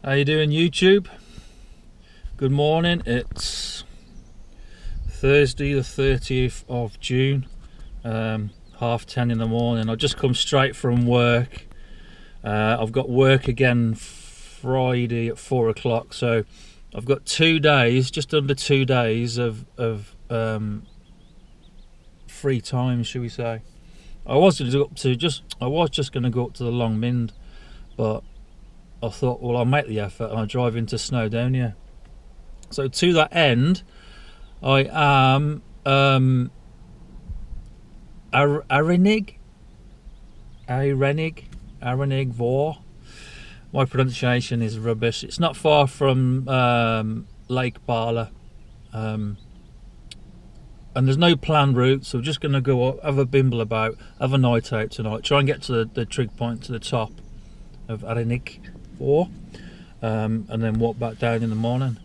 How you doing, YouTube? Good morning. It's Thursday the 30th of June, 10:30 in the morning. I've just come straight from work. I've got work again Friday at 4 o'clock, so I've got 2 days, just under 2 days of free time, should we say. I was just going to go up to the Long Mind, but I thought, well, I'll make the effort and I'll drive into Snowdonia. So to that end, I am Arenig Fawr. My pronunciation is rubbish. It's not far from Lake Bala, and there's no planned route, so we're just going to go up, have a bimble about, have a night out tonight, try and get to the trig point to the top of Arenig Fawr, and then walk back down in the morning.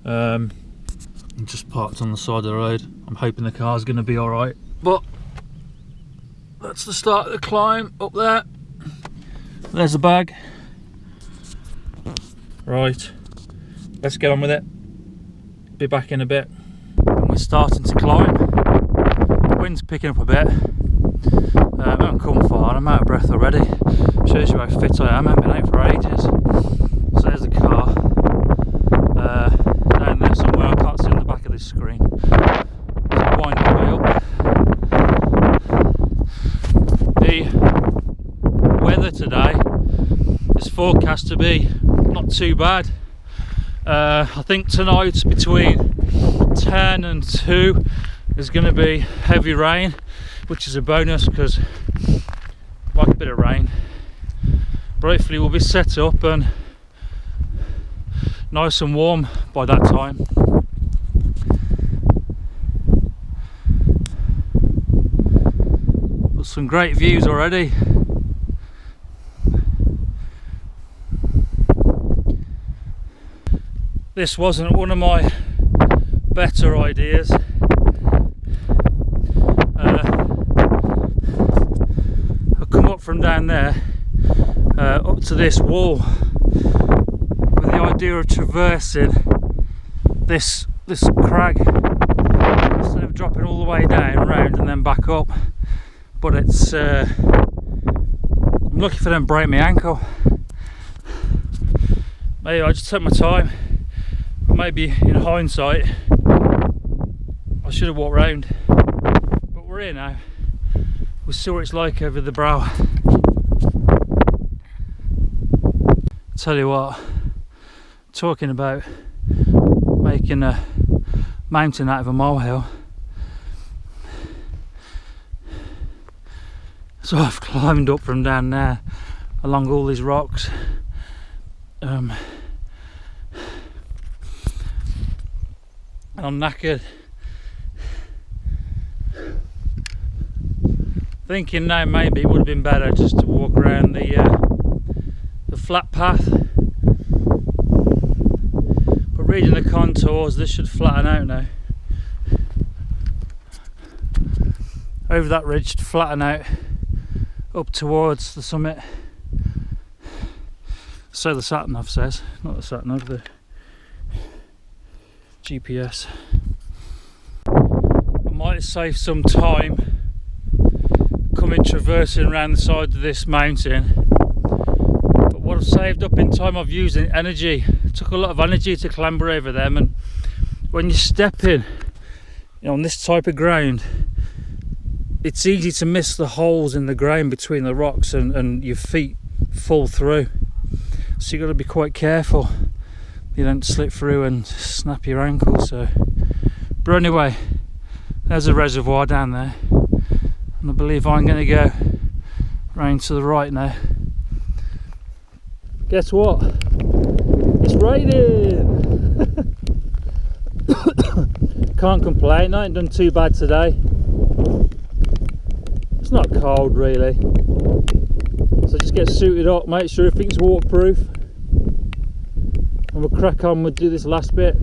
I'm just parked on the side of the road. I'm hoping the car's going to be alright, but that's the start of the climb up there. There's the bag. Right, let's get on with it. Be back in a bit. And we're starting to climb. The wind's picking up a bit. I haven't come far, I'm out of breath already. Shows you how fit I am. I haven't been out for ages. So there's the car. Down there somewhere, I can't see on the back of this screen. So I wind my way up. The weather today is forecast to be not too bad. I think tonight between 10 and 2 there's going to be heavy rain, which is a bonus because I like a bit of rain. But hopefully we'll be set up and nice and warm by that time. But some great views already. This wasn't one of my better ideas. I've come up from down there up to this wall with the idea of traversing this crag instead of dropping all the way down, round and then back up. But it's I'm lucky for them to break my ankle. Maybe I just took my time. Maybe in hindsight I should have walked round, but we're here now. We'll see what it's like over the brow. Tell you what, talking about making a mountain out of a molehill, so I've climbed up from down there along all these rocks. And I'm knackered. Thinking now maybe it would have been better just to walk around the flat path. But reading the contours, this should flatten out now. Over that ridge to flatten out up towards the summit. So the sat-nav says, not the sat-nav, the GPS. I might save some time coming traversing around the side of this mountain, but what I've saved up in time I've used in energy. It took a lot of energy to clamber over them, and when you're stepping on this type of ground, it's easy to miss the holes in the ground between the rocks and your feet fall through, so you've got to be quite careful you don't slip through and snap your ankle. So, but anyway, there's a reservoir down there, and I believe I'm going to go round to the right now. Guess what? It's raining. Can't complain. I ain't done too bad today. It's not cold really, so just get suited up, make sure everything's waterproof, and we'll crack on. We'll do this last bit.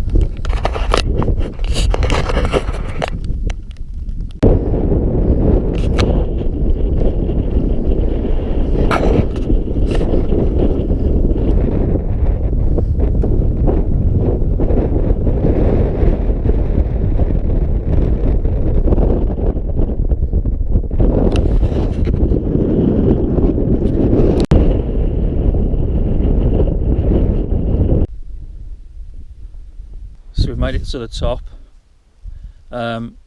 made it to the top. And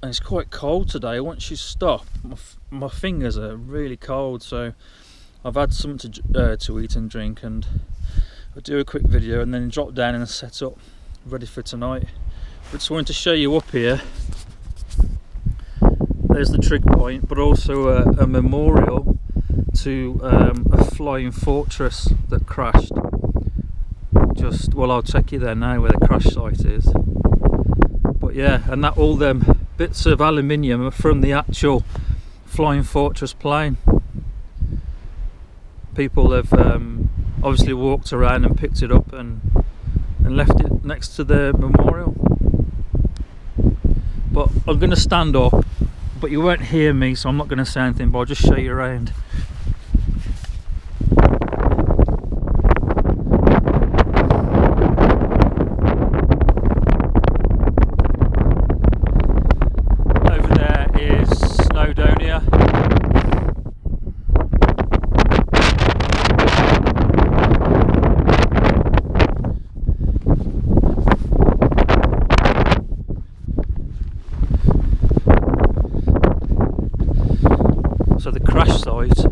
it's quite cold today. Once you stop, my fingers are really cold, so I've had something to eat and drink, and I'll do a quick video and then drop down and set up ready for tonight. But just wanted to show you up here. There's the trig point, but also a memorial to a flying fortress that crashed. Just, well, I'll take you there now where the crash site is. But yeah, and that all them bits of aluminium are from the actual flying fortress plane. People have obviously walked around and picked it up and left it next to the memorial. But I'm going to stand up, but you won't hear me, so I'm not going to say anything, but I'll just show you around. Over there is Snowdonia. So the crash site,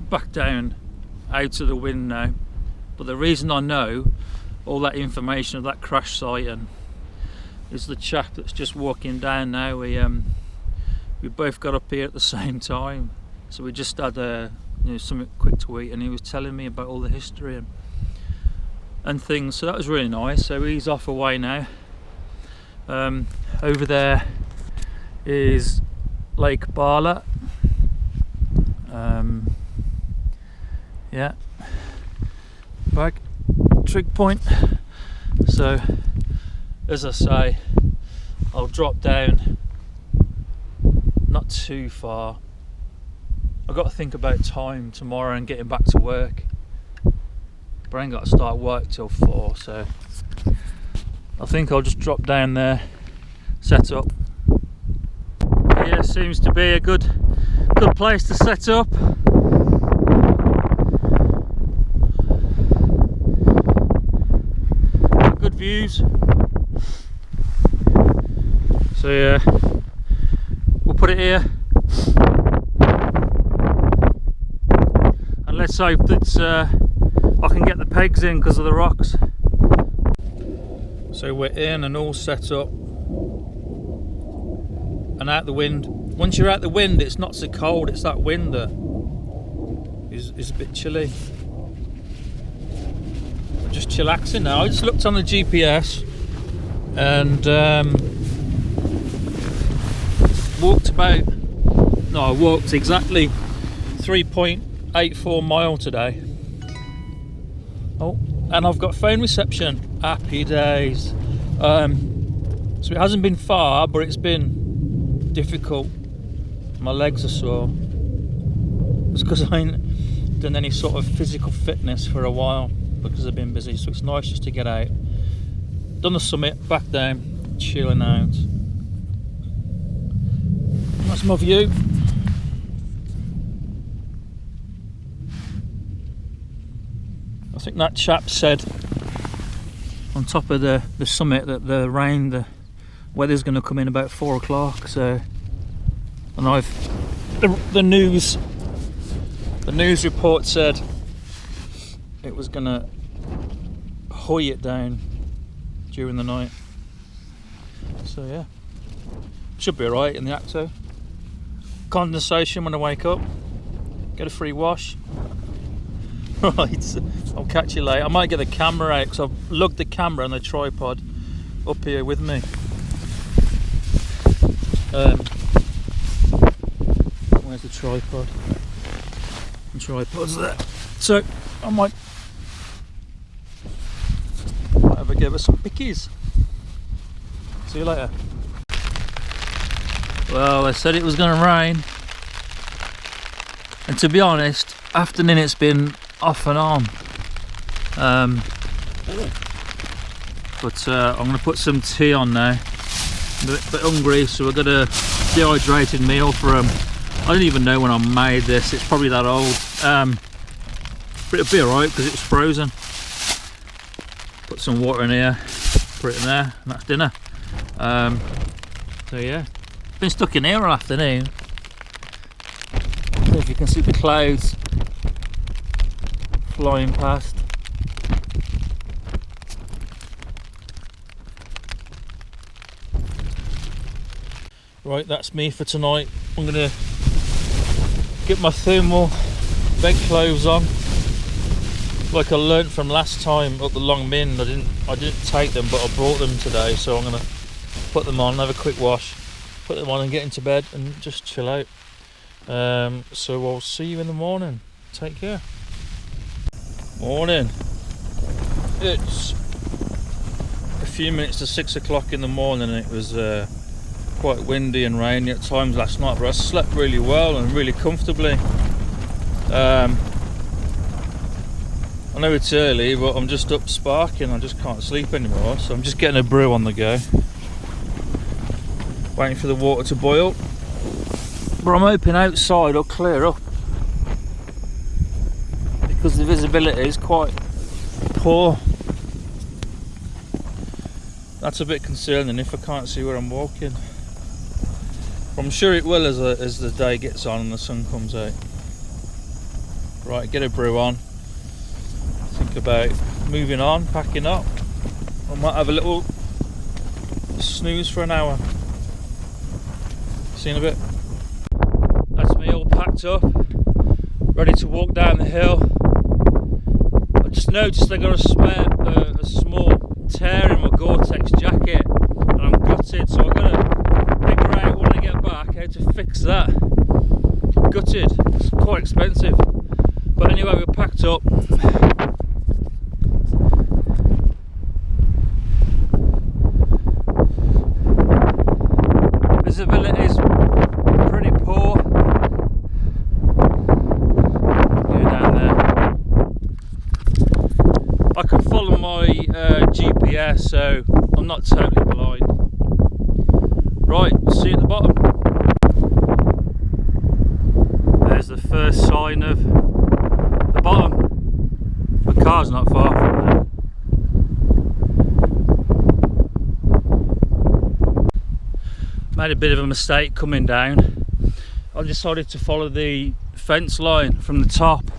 back down out of the wind now. But the reason I know all that information of that crash site and is the chap that's just walking down now. We both got up here at the same time, so we just had something quick to eat, and he was telling me about all the history and things, so that was really nice. So he's off away now. Over there is Lake Barla. Yeah, back trig point. So as I say, I'll drop down not too far. I've got to think about time tomorrow and getting back to work, but I ain't got to start work till 4, so I think I'll just drop down there, set up. Yeah, seems to be a good place to set up. Good views. So yeah, we'll put it here, and let's hope that I can get the pegs in because of the rocks. So we're in and all set up and out the wind. Once you're out the wind, it's not so cold, it's that wind that is a bit chilly. We're just chillaxing now. I just looked on the GPS and I walked exactly 3.84 mile today. Oh, and I've got phone reception. Happy days. So it hasn't been far, but it's been difficult. My legs are sore. It's because I ain't done any sort of physical fitness for a while because I've been busy, so it's nice just to get out. Done the summit, back down, chilling out. That's my view. I think that chap said on top of the summit that the weather's going to come in about 4 o'clock. So, and the news report said it was going to hoy it down during the night. So yeah, Should be alright in the Acto. Condensation when I wake up. Get a free wash. Right, I'll catch you later. I might get the camera out because I've lugged the camera and the tripod up here with me. Where's the tripod? The tripod's there. So I might have a give us some pickies. See you later. Well, I said it was going to rain, and to be honest, afternoon it's been off and on. But I'm going to put some tea on now. I'm a bit hungry, so we've got a dehydrated meal for them. I don't even know when I made this. It's probably that old. But it'll be alright because it's frozen. Put some water in here, put it in there, and that's dinner. So yeah, been stuck in here all afternoon. I don't know if you can see the clouds flying past. Right, that's me for tonight. I'm gonna get my thermal bed clothes on. Like I learnt from last time up the Long Min, I didn't take them, but I brought them today, so I'm gonna put them on, have a quick wash, put them on and get into bed and just chill out. So I'll see you in the morning. Take care. Morning. It's a few minutes to 6 o'clock in the morning. It was quite windy and rainy at times last night, but I slept really well and really comfortably. I know it's early, but I'm just up sparking. I just can't sleep anymore, so I'm just getting a brew on the go, waiting for the water to boil. But I'm hoping outside will clear up because the visibility is quite poor. That's a bit concerning if I can't see where I'm walking. But I'm sure it will as the day gets on and the sun comes out. Right, get a brew on. Think about moving on, packing up. I might have a little snooze for an hour. See you in a bit. That's me all packed up, ready to walk down the hill. I just noticed I got a small tear in my Gore-Tex jacket and I'm gutted, so I've got to figure out when I get back how to fix that. Gutted, it's quite expensive. But anyway, we're packed up. Visibility is pretty poor. Go down there. I can follow my GPS, so I'm not totally blind. Right, see you at the bottom. There's the first sign of the bottom. My car's not far from there. Made a bit of a mistake coming down. I decided to follow the fence line from the top,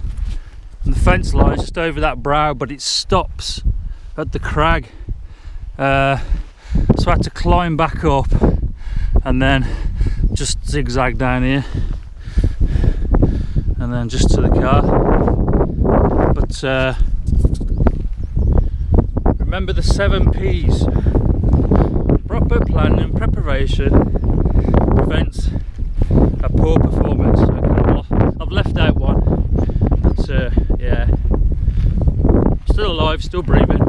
and the fence line is just over that brow, but it stops at the crag, so I had to climb back up and then just zigzag down here and then just to the car. But remember the 7 P's. Proper planning and preparation prevents a poor performance. Okay, well, I've left out one, but yeah, still alive, still breathing.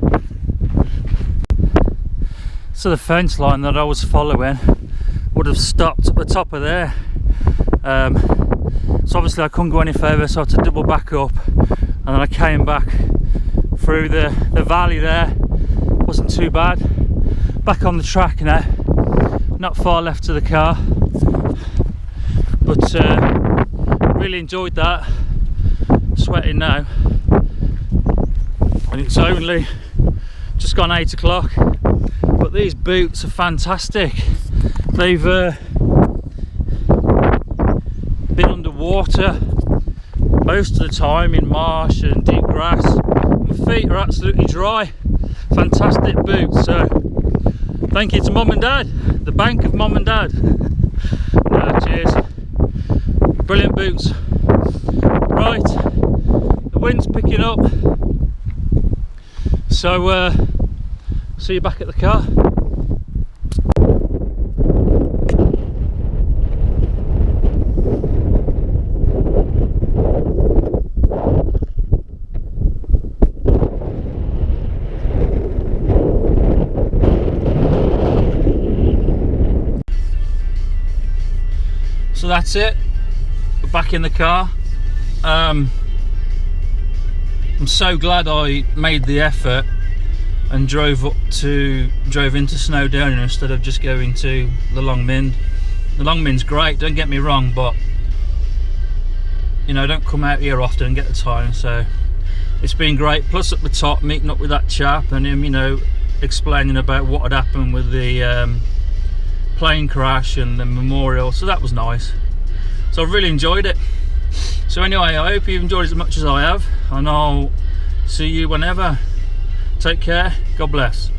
So the fence line that I was following would have stopped at the top of there. So obviously I couldn't go any further, so I had to double back up, and then I came back through the valley there. Wasn't too bad. Back on the track now, not far left to the car, but really enjoyed that. Sweating now, and it's only just gone 8 o'clock, but these boots are fantastic. They've been underwater most of the time in marsh and deep grass. My feet are absolutely dry. Fantastic boots, so Thank you to Mum and Dad, the bank of Mum and Dad. Cheers. Brilliant boots. Right, the wind's picking up, so see you back at the car. So that's it, we're back in the car. I'm so glad I made the effort and drove into Snowdonia instead of just going to the Long Mynd. The Long Mynd's great, don't get me wrong, but you know, I don't come out here often and get the time, so it's been great. Plus at the top, meeting up with that chap and him, you know, explaining about what had happened with the plane crash and the memorial, so that was nice. So I really enjoyed it. So anyway, I hope you've enjoyed it as much as I have, and I'll see you whenever. Take care, God bless.